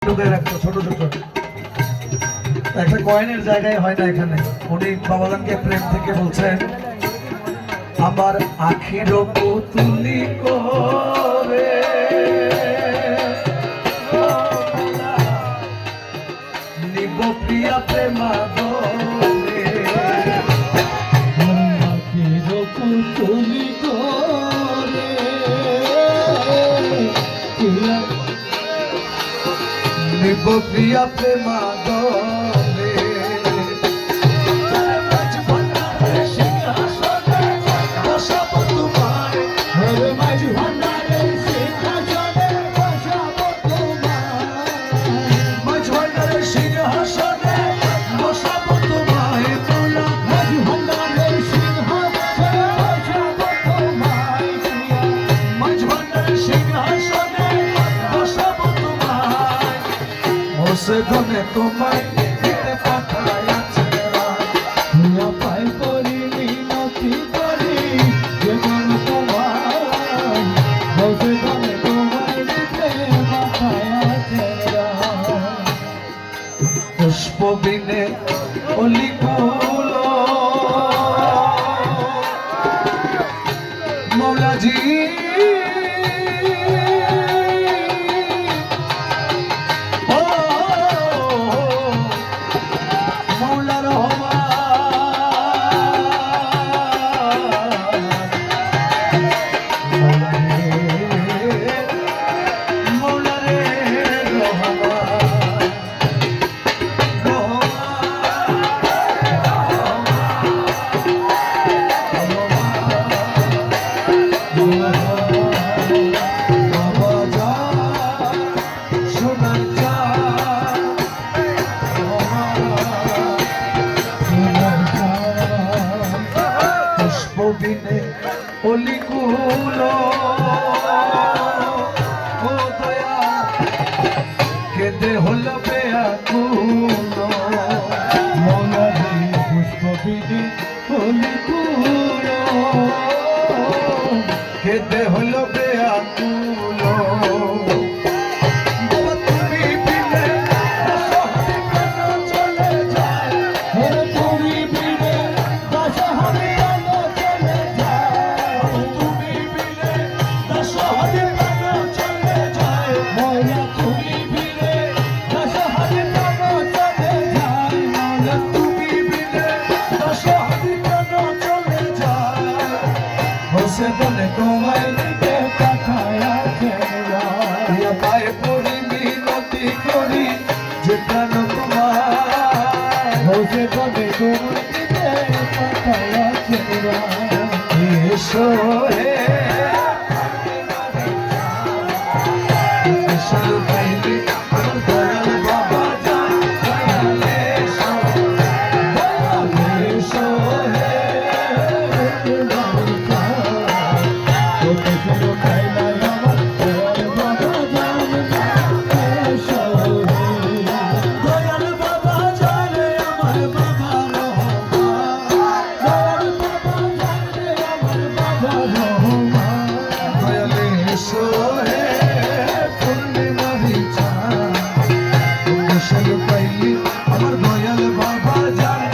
ঢুকায় রাখতো ছোট ছোট একটা কয়েনের জায়গায় হয় না এখানে। উনি বাবাজানকে প্রেম থেকে বলছেন, আমার আখির পুতুলি করে নিব প্রিয়া প্রেমাদরে, আখির পুতুলি করে নিব প্রিয়া প্রেমাদরে, গনে তোমায় দিতে পাঠাইয়াছে পাই করি মিনতি করি যেমন তোমায় বসে গনে তোমায় দিতে পাঠাইয়াছে পুষ্প বিনে অলিকুল মৌলাজি বিনে অলিকুল ও দয়া কেঁদে হল বেয়াকুল মনাদি পুষ্প বিধি অলিকুল কেঁদে হল বেয়াকুল বলে তোমায় দিতে পাঠাইয়াছে পায়ে পড়ি মিনতি করি যে প্রাণ তোমার বসে গনে তোমায় দিতে পাঠাইয়াছে এসো হে পাইলে আমার দয়াল বাবা যান দয়াল এসো এসো হে আমার দয়াল বাবা যায়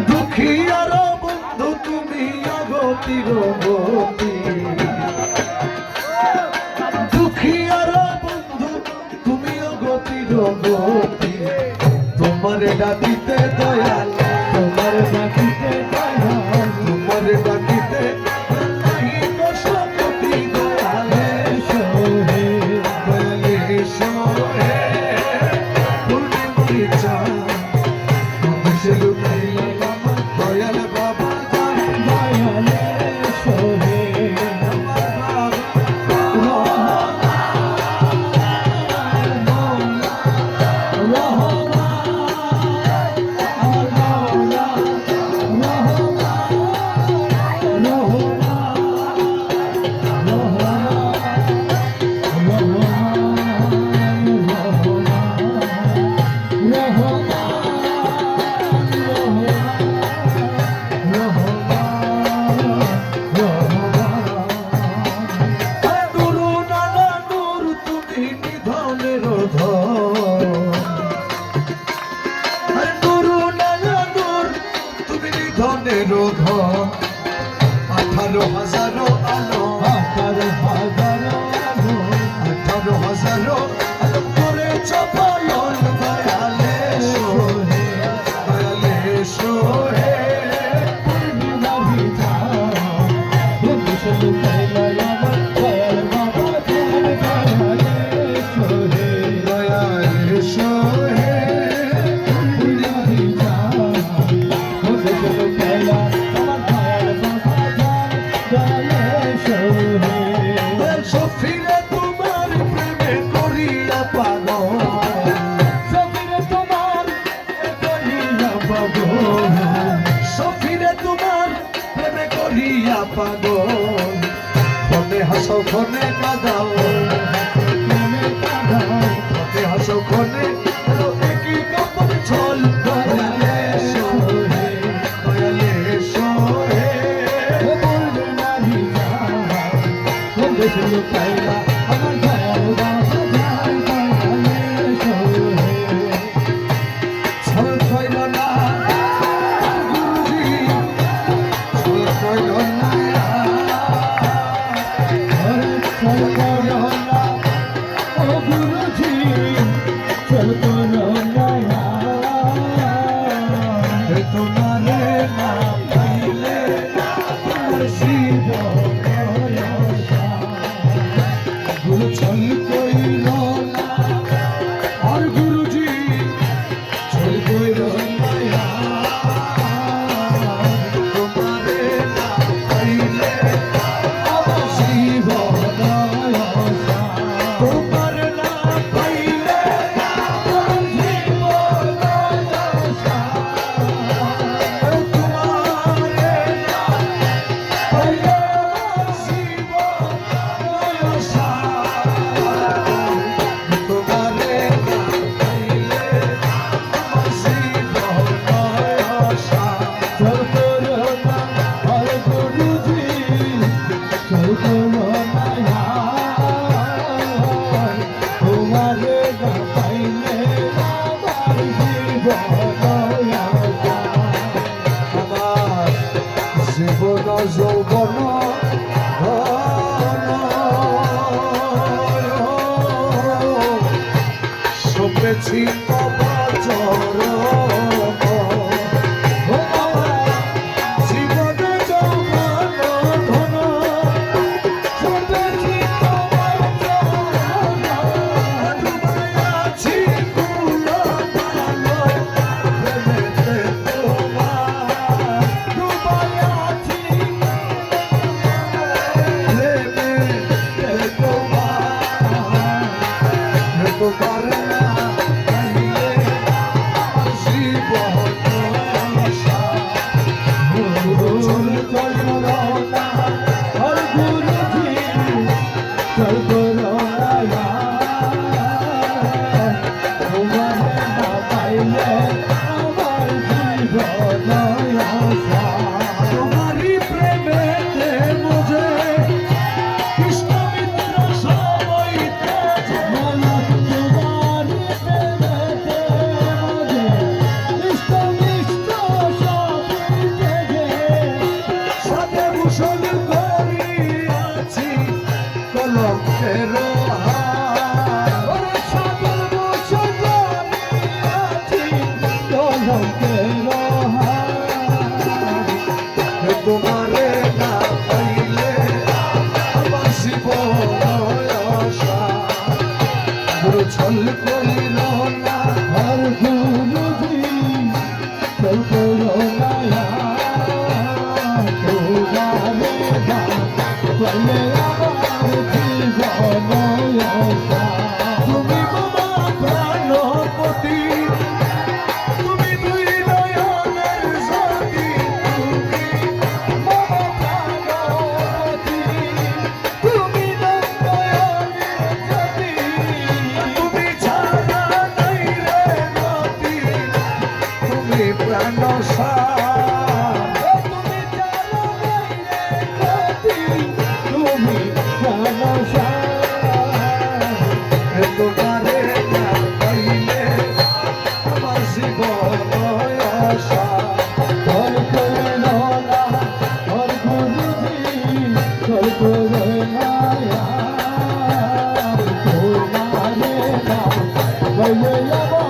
দুঃখীর বন্ধু তুমি অগতির গতি, দুঃখীর বন্ধু তুমি অগতির গতি, তোমার ডাকিতে দয়াল তোমার ডাকিতে দয়াল তোমার ডাকিতে সকতি দয়াল এসো হে দয়াল এসো হে পূর্ণিমারি চাঁদ সে লুকাইলে আমার দয়াল বাবা যান দয়াল এসো হে আমার বাবা ঘর 18,000 আলো 18,000 আলো করে চপায়ন দয়ালে সোহে দয়ালে সোহে দয়ালে সোহে সফিরে তোমার প্রেমে করিয়া পাগল সফিরে তোমার প্রেমে করিয়া পাগল ফোনে হাসো ফোনে কাঁদাও ফোনে হাসো ফোনে কি কপন ছল দয়ালে সোহে দয়ালে সোহে ছল কইল না গুরুজি ছল কইল না তোমারে না পাইলে আমার শিব গুরু ছল কইল না আর গুরুজি ছল কইল না তোমারে না পাইলে আমার শিব তোমারে না পাইলে আমার শিব জীবন যৌবন সপেছি অবচর জীবন যৌবন ধন সপেছি ডুবাইয়াছি কুল ভালো প্রেমেতে তোমার ডুবাইয়াছি প্রেমেতে তোমার তোমার না পাইলে পাইলাম